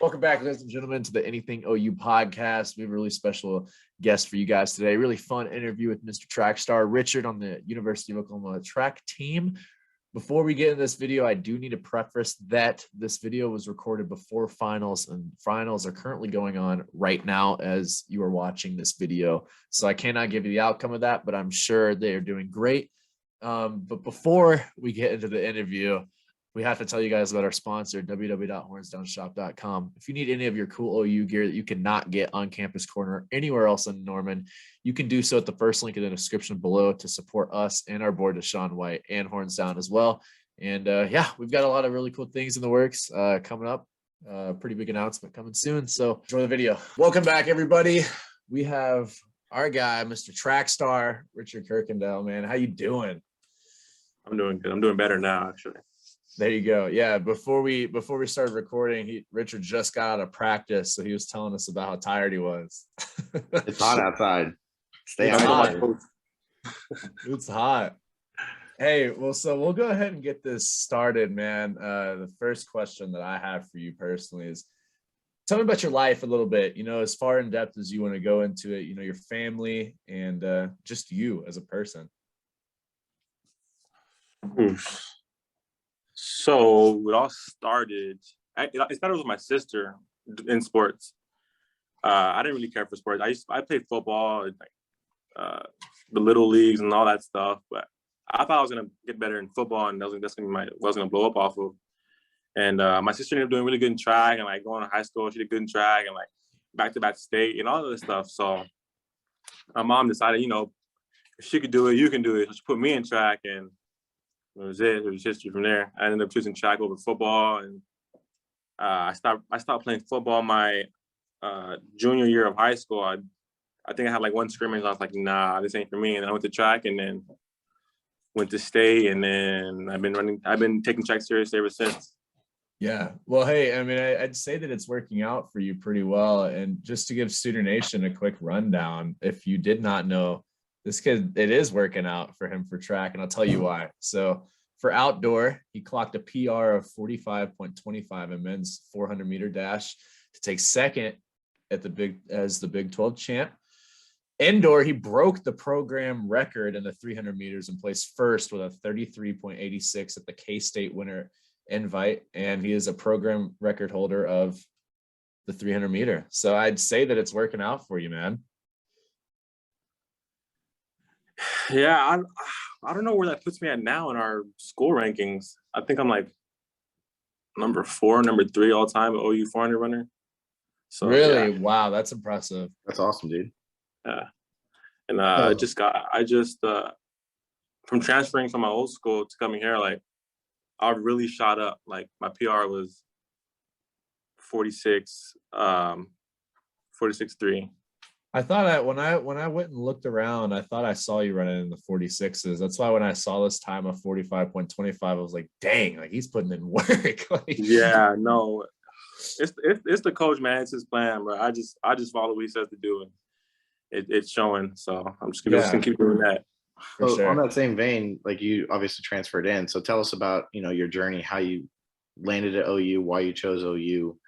Welcome back, ladies and gentlemen, to the Anything OU podcast. We have a really special guest for you guys today. Really fun interview with Mr. Track Star Richard on the University of Oklahoma track team. Before we get in this video, I do need to preface that this video was recorded before finals, and finals are currently going on right now as you are watching this video. So I cannot give you the outcome of that, but I'm sure they are doing great. But before we get into the interview, we have to tell you guys about our sponsor, www.hornsdownshop.com. If you need any of your cool OU gear that you cannot get on Campus Corner anywhere else in Norman, you can do so at the first link in the description below to support us and our board, Deshaun White and Horns Down as well. And yeah, we've got a lot of really cool things in the works coming up. Pretty big announcement coming soon. So enjoy the video. Welcome back, everybody. We have our guy, Mr. Track Star, Richard Kuykendoll. Man, how you doing? I'm doing good. I'm doing better now, actually. There you go. Yeah. Before we started recording, Richard just got out of practice, so he was telling us about how tired he was. It's hot outside. Stay it's outside. Hot. It's hot. Hey, well, so we'll go ahead and get this started, man. The first question that I have for you personally is, tell me about your life a little bit. You know, as far in depth as you want to go into it. You know, your family and just you as a person. So it all started. It started with my sister in sports. I didn't really care for sports. I played football, like the little leagues and all that stuff. But I thought I was gonna get better in football, and that's gonna be was gonna blow up off of. And my sister ended up doing really good in track, and like going to high school, she did good in track, and like back-to-back state and all of this stuff. So my mom decided, you know, if she could do it, you can do it. So she put me in track, and it was history from there. I ended up choosing track over football, and I stopped playing football my junior year of high school. I think I had like one scrimmage. I was like, nah, this ain't for me. And I went to track, and then went to state, and then I've been taking track seriously ever since. Yeah. Well, hey, I mean, I'd say that it's working out for you pretty well. And just to give Student Nation a quick rundown, if you did not know, this kid, it is working out for him for track, and I'll tell you why. So for outdoor, he clocked a PR of 45.25 in men's 400-meter dash to take second at the Big 12 champ. Indoor, he broke the program record in the 300 meters and placed first with a 33.86 at the K-State winter invite, and he is a program record holder of the 300 meter. So I'd say that it's working out for you, man. Yeah, I don't know where that puts me at now in our school rankings. I think I'm like number 4, number 3 all time OU 400 runner. So really, yeah. Wow, that's impressive. That's awesome, dude. Yeah, and I just from transferring from my old school to coming here, like I really shot up. Like my PR was 46.3. I thought when I went and looked around, I thought I saw you running in the 46s. That's why when I saw this time of 45.25, I was like, dang, like he's putting in work. Like, yeah, no, it's the coach, man. It's his plan, bro. I just follow what he says to do, and it's showing. So I'm just gonna keep doing that. So sure. On that same vein, like you obviously transferred in. So tell us about, you know, your journey, how you landed at OU, why you chose OU.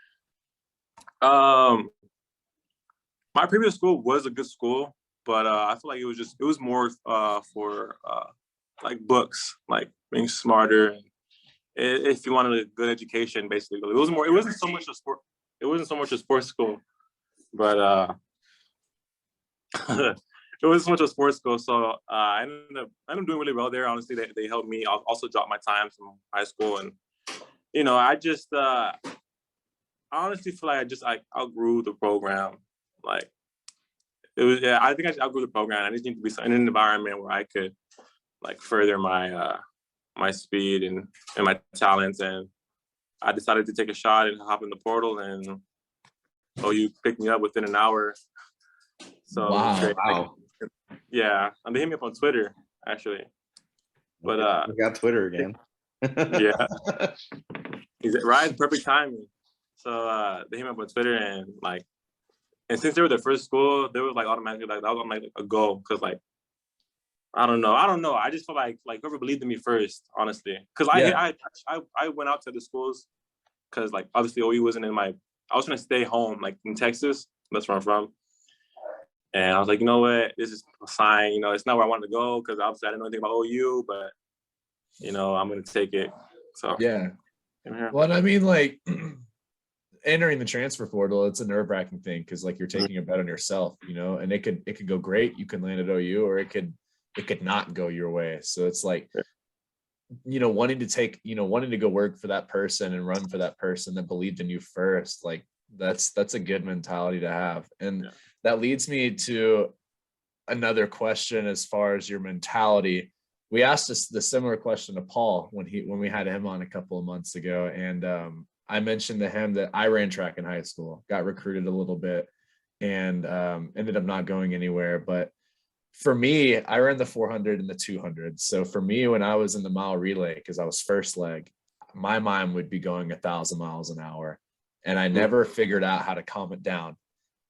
My previous school was a good school, but I feel like it was more for like books, like being smarter, and if you wanted a good education, basically. It wasn't so much a sports school, but it wasn't so much a sports school. So I ended up doing really well there. Honestly, they helped me. I also dropped my time from high school, and you know, I just I honestly feel like I outgrew the program. Like it was, yeah, I think I outgrew the program. I just need to be in an environment where I could like further my my speed and my talents. And I decided to take a shot and hop in the portal, and you picked me up within an hour. So wow. Yeah, and they hit me up on Twitter actually. But we got Twitter again. Yeah, right, perfect timing. So they hit me up on Twitter, and like, and since they were the first school, they was like automatically like that was like a goal, because like I don't know. I just felt like whoever believed in me first, honestly, because I went out to the schools because like obviously OU wasn't in my I was trying to stay home, like in Texas. That's where I'm from. And I was like, you know what, this is a sign. You know, it's not where I wanted to go because obviously I didn't know anything about OU, but you know, I'm gonna take it. So Yeah. Well, and I mean, like entering the transfer portal, it's a nerve-wracking thing because like you're taking a bet on yourself, you know, and it could go great. You can land at OU, or it could not go your way. So it's like, you know, wanting to go work for that person and run for that person that believed in you first. Like that's a good mentality to have. And that leads me to another question as far as your mentality. We asked us the similar question to Paul when we had him on a couple of months ago. And I mentioned to him that I ran track in high school, got recruited a little bit, and ended up not going anywhere. But for me, I ran the 400 and the 200. So for me, when I was in the mile relay, because I was first leg, my mind would be going 1,000 miles an hour. And I never figured out how to calm it down.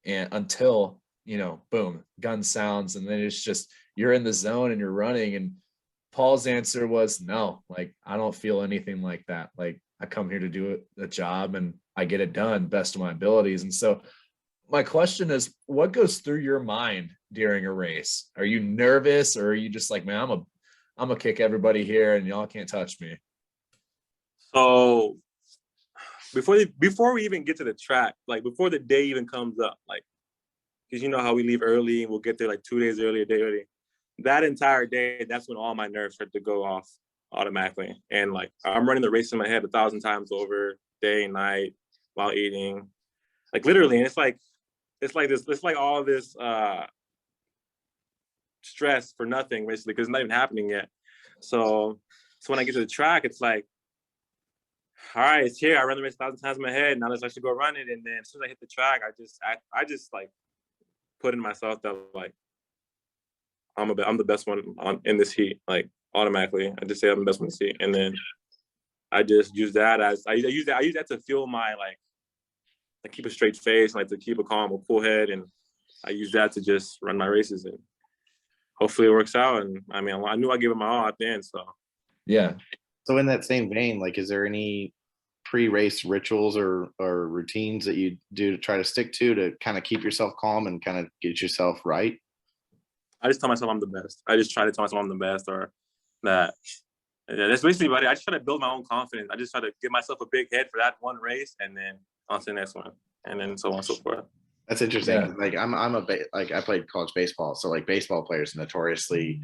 And until, you know, boom, gun sounds. And then it's just, you're in the zone and you're running. And Paul's answer was, no, like, I don't feel anything like that. Like, I come here to do a job and I get it done best of my abilities. And so my question is, what goes through your mind during a race? Are you nervous, or are you just like, man, I'm gonna kick everybody here and y'all can't touch me? So before we even get to the track, like before the day even comes up, like, because you know how we leave early and we'll get there like 2 days early, a day early. That entire day, that's when all my nerves start to go off automatically. And like, I'm running the race in my head 1,000 times over, day and night, while eating, like literally. And it's like all this stress for nothing, basically, because it's not even happening yet. So when I get to the track, it's like, all right, it's here. I run the race 1,000 times in my head. Now let's actually go run it. And then as soon as I hit the track, I just like put in myself that like, I'm the best one in this heat. Like automatically, I just say I'm the best one in this heat, and then I just use that as I use that to fuel my like keep a straight face, like to keep a calm, a cool head, and I use that to just run my races, and hopefully it works out. And I mean, I knew I gave it my all at the end, so yeah. So in that same vein, like, is there any pre-race rituals or routines that you do to try to stick to kind of keep yourself calm and kind of get yourself right? I just tell myself I'm the best. I just try to tell myself I'm the best, or that. Yeah, that's basically about it. I just try to build my own confidence. I just try to give myself a big head for that one race, and then on to the next one, and then so on and so forth. That's interesting. Yeah. Like I played college baseball, so like baseball players are notoriously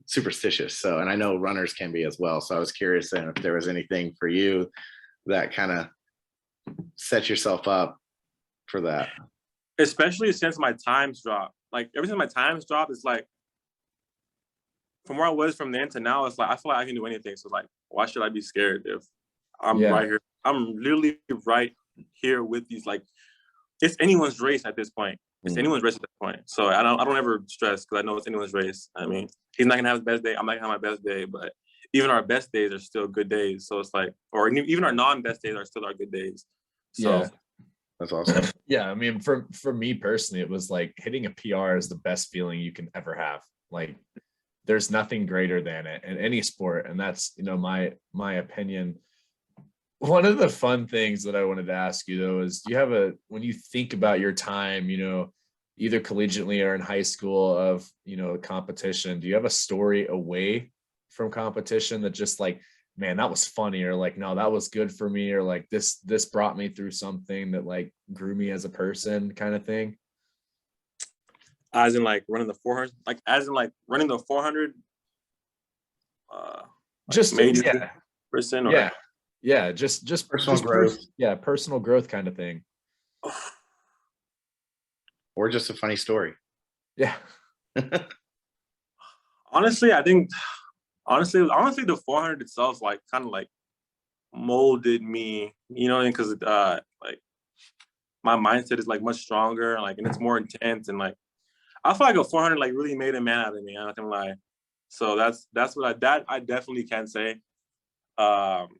superstitious. So, and I know runners can be as well. So I was curious if there was anything for you that kind of set yourself up for that. Especially since my times dropped. Like ever since my times dropped, it's like from where I was from then to now, it's like I feel like I can do anything. So like, why should I be scared if I'm right here? I'm literally right here with these. Like, it's anyone's race at this point. It's anyone's race at this point. So I don't ever stress because I know it's anyone's race. I mean, he's not gonna have his best day. I'm not gonna have my best day, but even our best days are still good days. So it's like, or even our non-best days are still our good days. So Yeah. That's awesome. Yeah, I mean, for me personally, it was like hitting a PR is the best feeling you can ever have. Like, there's nothing greater than it in any sport, and that's, you know, my opinion. One of the fun things that I wanted to ask you though is, do you have when you think about your time, you know, either collegiately or in high school of, you know, competition, do you have a story away from competition that just like, man, that was funny, or like, no, that was good for me, or like this brought me through something that like grew me as a person, kind of thing? as in like running the 400, like as in like running the 400, Just maybe yeah, percent, or yeah, just Personal just growth. personal growth kind of thing. Or just a funny story. Yeah. honestly, I think honestly the 400 itself like kind of like molded me, you know, because like my mindset is like much stronger, like, and it's more intense, and like I feel like a 400 like really made a man out of me. I'm not gonna lie. So that's what I definitely can say. Because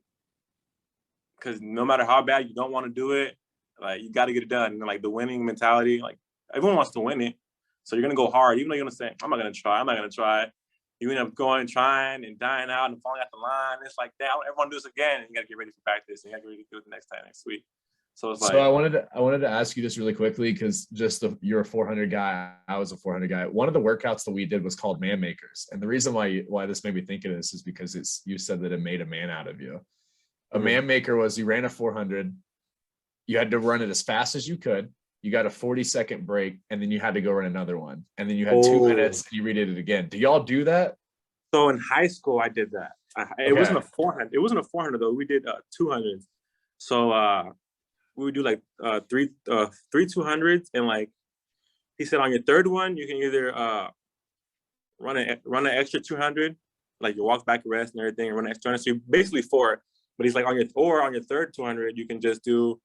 no matter how bad you don't want to do it, like you got to get it done. And like the winning mentality, like everyone wants to win it, so you're gonna go hard, even though you're gonna say, I'm not gonna try. You end up going and trying and dying out and falling out the line. It's like, damn, everyone do this again, and you gotta get ready for practice, and you gotta get ready to do it the next week. So it's So like, I wanted to ask you this really quickly because you're a 400 guy. I was a 400 guy. One of the workouts that we did was called Man Makers, and the reason why this made me think of this is because you said that it made a man out of you. A man maker was you ran a 400, you had to run it as fast as you could. You got a 40-second break, and then you had to go run another one, and then you had 2 minutes, and you redid it again. Do y'all do that? so in high school, I did that. It wasn't a 400. It wasn't a 400 though. We did 200s. So we would do like three 200s, and like he said, on your third one, you can either run an extra 200, like you walk back, rest, and everything, and run an extra 200. So you basically 4. But he's like on your third 200, you can just do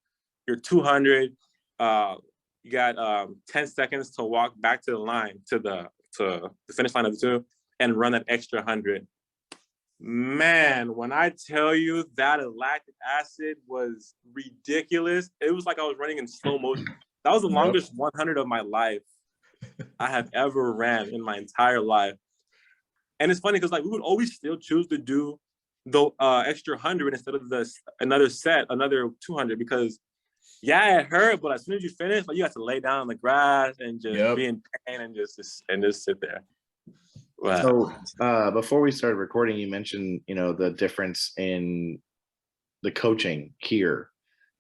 your 200. You got 10 seconds to walk back to the line to the finish line of the 2 and run an extra 100. Man, when I tell you that lactic acid was ridiculous, it was like I was running in slow motion. That was the longest 100 of my life I have ever ran in my entire life. And it's funny because like we would always still choose to do the extra 100 instead of another 200 because it hurt, but as soon as you finish, like you have to lay down on the grass and just be in pain and just sit there. Wow. So before we started recording, you mentioned, the difference in the coaching here.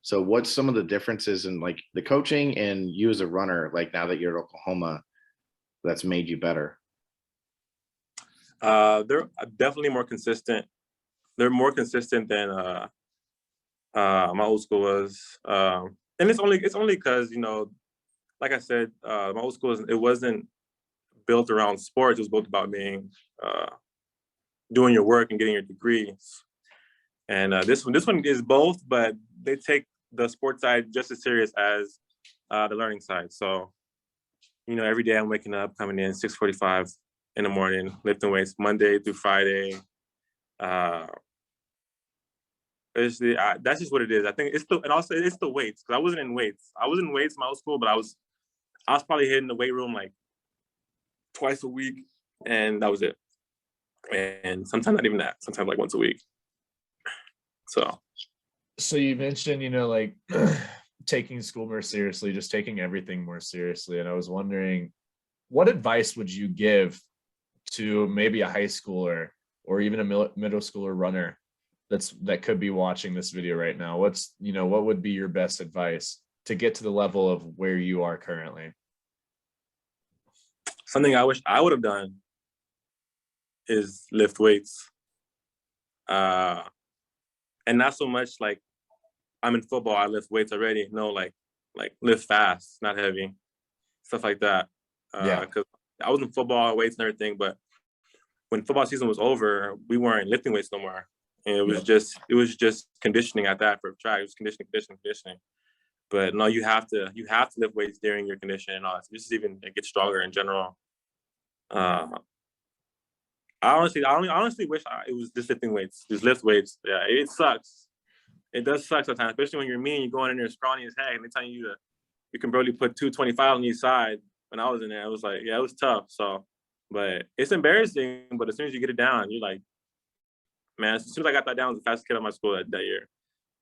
So what's some of the differences in like the coaching and you as a runner, like now that you're at Oklahoma, that's made you better? They're definitely more consistent. They're more consistent than my old school was. And it's only because, like I said, my old school, it wasn't built around sports. It was built about doing your work and getting your degrees. And this one is both, but they take the sports side just as serious as the learning side. So, every day I'm waking up, coming in 6:45 in the morning, lifting weights Monday through Friday. That's just what it is. I think it's the weights, because I wasn't in weights. I was in weights in my old school, but I was probably hitting the weight room like twice a week, and that was it. And sometimes not even that. Sometimes like once a week. So you mentioned, like taking school more seriously, just taking everything more seriously. And I was wondering, what advice would you give to maybe a high schooler or even a middle schooler runner that could be watching this video right now? What would be your best advice to get to the level of where you are currently? Something I wish I would have done is lift weights. And not so much like I'm in football, I lift weights already. No, like lift fast, not heavy, stuff like that. Because I was in football, weights and everything, but when football season was over, we weren't lifting weights no more. And it was just conditioning at that for track. It was conditioning. But no, you have to lift weights during your conditioning and all. This is even get stronger in general. I honestly wish it was just lifting weights, just lift weights. Yeah, it sucks. It does suck sometimes, especially when you're mean. You're going in there scrawny as heck, and they're telling you you can barely put 225 on each side. When I was in there, it was like, it was tough. So, but it's embarrassing. But as soon as you get it down, you're like, man. As soon as I got that down, I was the fastest kid at my school that year.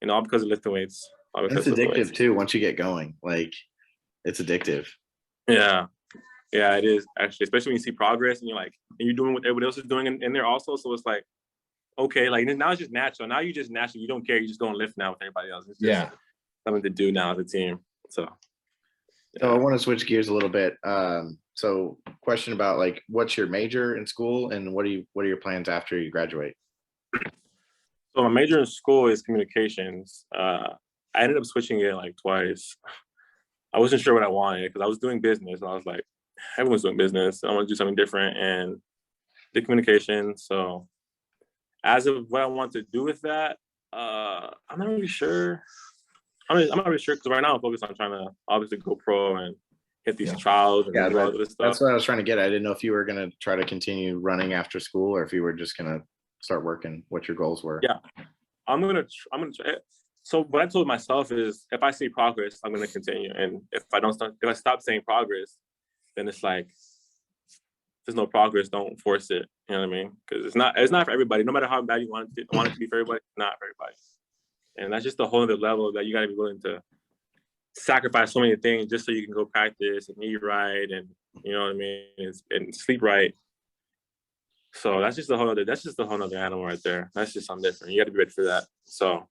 All because of lifting weights. It's addictive too. Once you get going, like it's addictive. Yeah, it is actually, especially when you see progress and you're doing what everybody else is doing in there also. So it's like, okay, like now it's just natural. Now you just naturally, you don't care. You just go and lift now with everybody else. It's just something to do now as a team. So I want to switch gears a little bit. So question about like, what's your major in school and what are your plans after you graduate? So my major in school is communications. I ended up switching it like twice. I wasn't sure what I wanted because I was doing business and I was like, everyone's doing business. I want to do something different and did communication. So as of what I want to do with that, I'm not really sure. I'm not really sure because right now I'm focused on trying to obviously go pro and hit these trials and do all this stuff. That's what I was trying to get at. I didn't know if you were going to try to continue running after school or if you were just going to start working, what your goals were. Yeah, I'm gonna try. So what I told myself is, if I see progress, I'm gonna continue, and if I stop seeing progress, then it's like there's no progress. Don't force it. You know what I mean? Because it's not for everybody. No matter how bad you want it to be for everybody, it's not for everybody. And that's just a whole other level that you got to be willing to sacrifice so many things just so you can go practice and eat right and you know what I mean and sleep right. So that's just a whole other animal right there. That's just something different. You got to be ready for that. So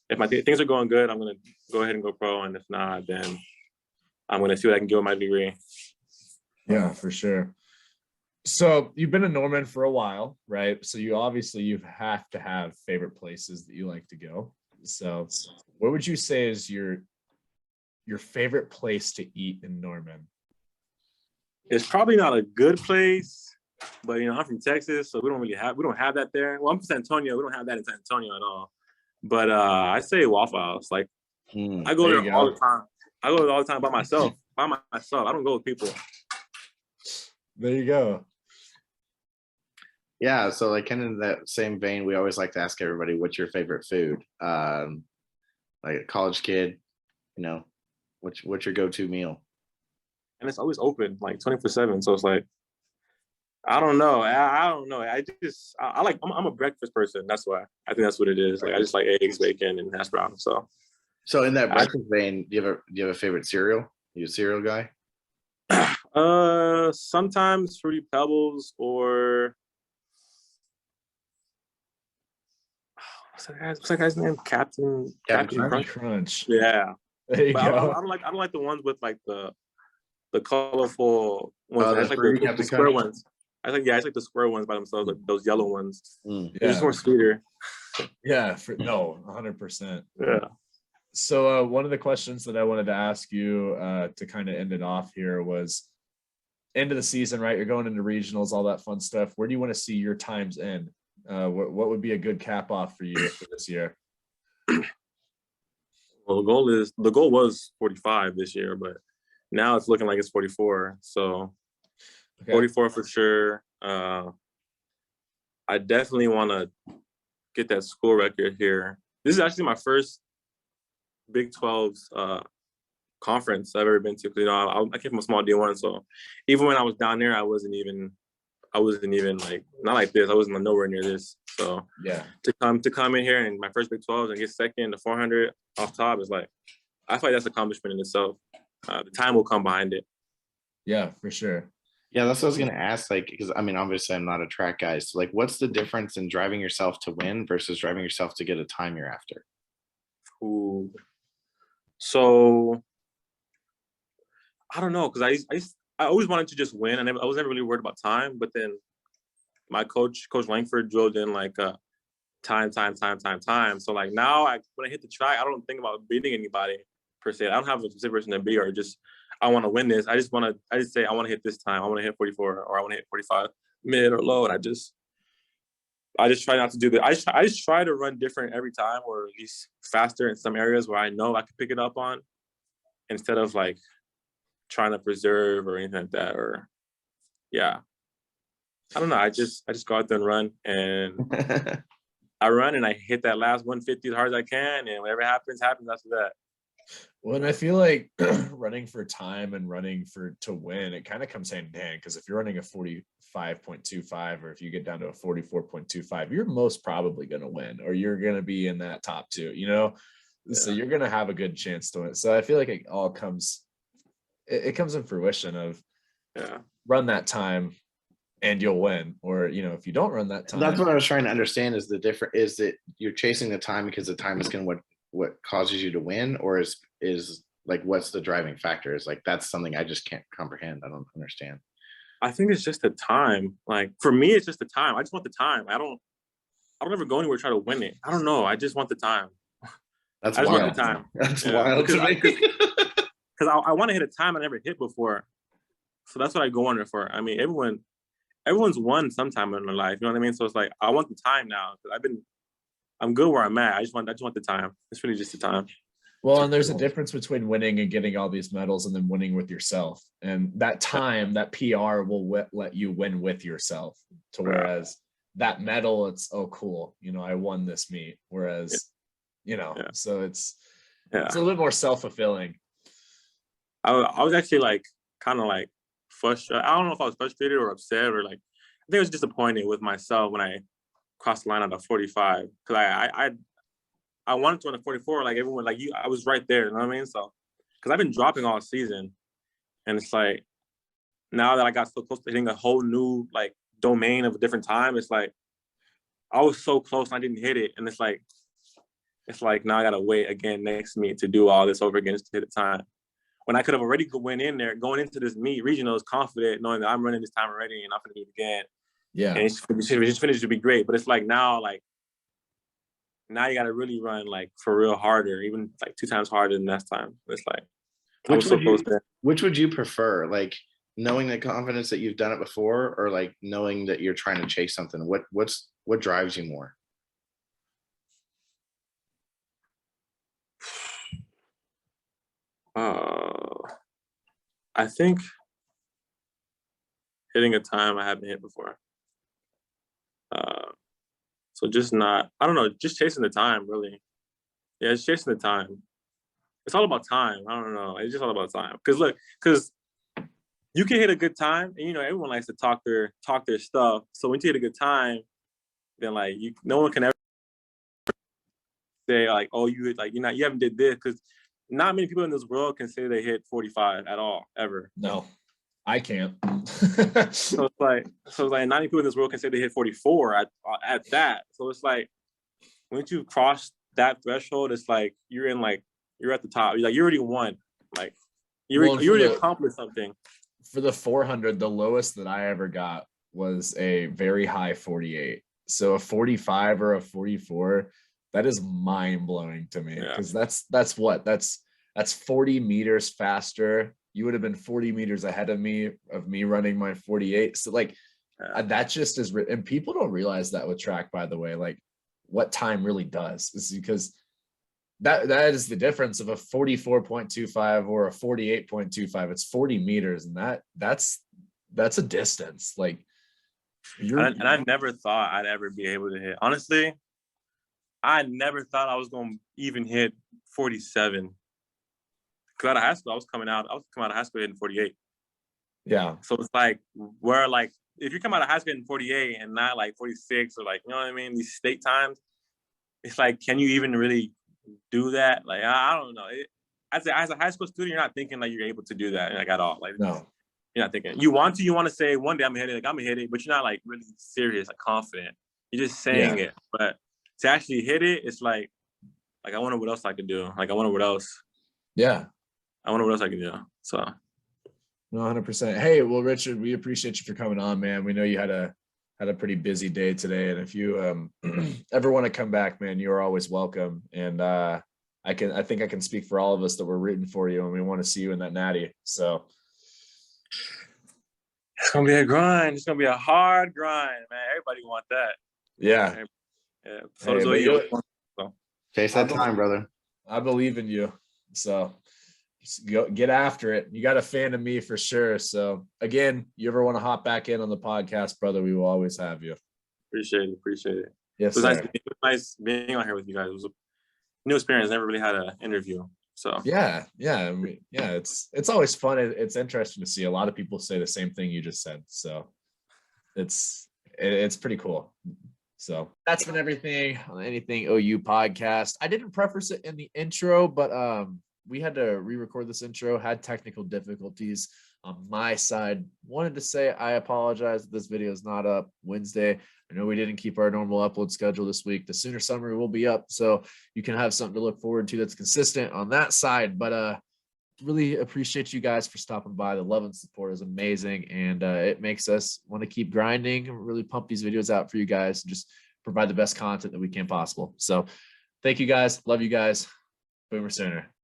if my things are going good, I'm gonna go ahead and go pro, and if not, then I'm gonna see what I can do with my degree. Yeah, for sure. So you've been in Norman for a while, right? So you have to have favorite places that you like to go. So what would you say is your favorite place to eat in Norman? It's probably not a good place, but you know, I'm from Texas, so we don't have that there. Well, I'm from San Antonio. We don't have that in San Antonio at all. But I say Waffle House. Like I go there all the time. I go there all the time by myself. I don't go with people. There you go. Yeah, so like kind of in that same vein, we always like to ask everybody, what's your favorite food? Like a college kid, you know, what's your go-to meal? And it's always open, like 24/7. So it's like, I don't know. I don't know. I'm a breakfast person. That's why. I think that's what it is. Like I just like eggs, bacon, and hash browns. So in that breakfast vein, do you have a favorite cereal? You a cereal guy? Sometimes Fruity Pebbles or what's that guy's name? Captain Crunch. Yeah. There you go. I don't like the ones with like the colorful ones. I just like the square ones. I like the square ones by themselves, like those yellow ones. They're just more sweeter. Yeah, 100%. Yeah. So one of the questions that I wanted to ask you to kind of end it off here was end of the season, right? You're going into regionals, all that fun stuff. Where do you want to see your times end? What would be a good cap off for you for this year? Well, the goal was 45 this year, but now it's looking like it's 44. So 44 for sure. I definitely want to get that school record here. This is actually my first Big 12's conference I've ever been to. You know, I came from a small D1, so even when I was down there, I wasn't even like not like this. I wasn't nowhere near this. So yeah, to come in here and my first Big 12s and get second to 400 off top is like, I feel like that's an accomplishment in itself. The time will come behind it. Yeah, for sure. Yeah, that's what I was gonna ask. Like, because I mean, obviously, I'm not a track guy. So, like, what's the difference in driving yourself to win versus driving yourself to get a time you're after? Ooh. So I don't know, because I always wanted to just win. I was never really worried about time. But then my Coach Langford drilled in like time. So like now, when I hit the track, I don't think about beating anybody per se. I don't have a specific person to beat or just I want to win this. I just say I want to hit this time. I want to hit 44 or I want to hit 45 mid or low, and I just try not to do that. I just try to run different every time, or at least faster in some areas where I know I can pick it up on, instead of like trying to preserve or anything like that. Or yeah, I don't know. I just go out there and run, and I run and I hit that last 150 as hard as I can, and whatever happens after that. Well, and I feel like running for time and running to win, it kind of comes hand in hand, because if you're running a 45.25 or if you get down to a 44.25, you're most probably going to win, or you're going to be in that top two, you know? Yeah. So you're going to have a good chance to win. So I feel like it all comes in fruition of run that time and you'll win. Or, you know, if you don't run that time. That's what I was trying to understand is is that you're chasing the time because the time is going to what causes you to win, or is like, what's the driving factor? Is like, that's something I just can't comprehend. I don't understand. I think it's just the time. Like for me, it's just the time. I just want the time. I don't ever go anywhere to try to win it. I don't know. I just want the time. That's I just wild. want the time. That's wild to me. Because I want to hit a time I never hit before. So that's what I go on there for. I mean, everyone's won sometime in their life. You know what I mean? So it's like, I want the time now, because I'm good where I'm at. I just want the time. It's really just the time. Well, and there's a difference between winning and getting all these medals and then winning with yourself. And that time, that PR will let you win with yourself. To whereas that medal, it's, oh, cool, you know, I won this meet. Whereas, you know, so it's a little bit more self-fulfilling. I was actually like, kind of like frustrated. I don't know if I was frustrated or upset, or like, I think I was disappointed with myself when I crossed the line at the 45, because I wanted to run a 44 like everyone, like you. I was right there, you know what I mean? So because I've been dropping all season, and it's like now that I got so close to hitting a whole new like domain of a different time, it's like I was so close and I didn't hit it, and it's like now I gotta wait again next meet to do all this over again just to hit the time. When I could have already went in there going into this meet regionals confident, knowing that I'm running this time already and I'm gonna do it again. Yeah, and it's just finished to be great. But it's like now you gotta really run like for real harder, even like 2 times harder than last time. It's like I was so close there. Which would you prefer? Like knowing the confidence that you've done it before, or like knowing that you're trying to chase something? What drives you more? I think hitting a time I haven't hit before. So just not, I don't know, just chasing the time, really. Yeah, it's chasing the time. It's all about time. I don't know. It's just all about time. Because you can hit a good time, and everyone likes to talk their stuff. So when you hit a good time, then like no one can ever say like, oh, you haven't did this, because not many people in this world can say they hit 45 at all, ever. No, I can't. So it's like 90 people in this world can say they hit 44 at that. So it's like once you cross that threshold, it's like you're at the top. You already won. Like you already accomplished something. For the 400, the lowest that I ever got was a very high 48. So a 45 or a 44, that is mind blowing to me, because that's 40 meters faster. You would have been 40 meters ahead of me running my 48. So like that just is, and people don't realize that with track, by the way, like what time really does, is because that is the difference of a 44.25 or a 48.25. It's 40 meters, and that's a distance. Like and I never thought I'd ever be able to hit. Honestly, I never thought I was going to even hit 47. Because out of high school, I was coming out of high school hitting 48. Yeah. So it's like, where like, if you come out of high school hitting 48 and not like 46 or like, you know what I mean? These state times, it's like, can you even really do that? Like, I don't know. As a high school student, you're not thinking like you're able to do that like at all. Like, no, you're not thinking. You want to say one day I'm gonna hit it, but you're not like really serious, like confident. You're just saying it. But to actually hit it, it's like I wonder what else I could do. Like, I wonder what else. Yeah. I wonder what else I can do. So. No, 100%. Hey, well, Richard, we appreciate you for coming on, man. We know you had a pretty busy day today, and if you ever want to come back, man, you are always welcome. And I think I can speak for all of us that we're rooting for you, and we want to see you in that natty. So it's gonna be a grind. It's gonna be a hard grind, man. Everybody want that. Yeah. Yeah. So does you. Chase that time, brother. I believe in you. So just get after it. You got a fan of me for sure. So again, you ever want to hop back in on the podcast, brother, we will always have you. Appreciate it. Yes, it was nice being on here with you guys. It was a new experience. Never really had an interview. So yeah. I mean, it's always fun. It's interesting to see. A lot of people say the same thing you just said. So it's pretty cool. So that's been everything on the Anything OU podcast. I didn't preface it in the intro, but we had to re-record this intro, had technical difficulties on my side. Wanted to say I apologize that this video is not up Wednesday. I know we didn't keep our normal upload schedule this week. The sooner summary will be up, so you can have something to look forward to that's consistent on that side. But really appreciate you guys for stopping by. The love and support is amazing, and it makes us want to keep grinding and really pump these videos out for you guys and just provide the best content that we can possible. So thank you guys. Love you guys. Boomer Sooner.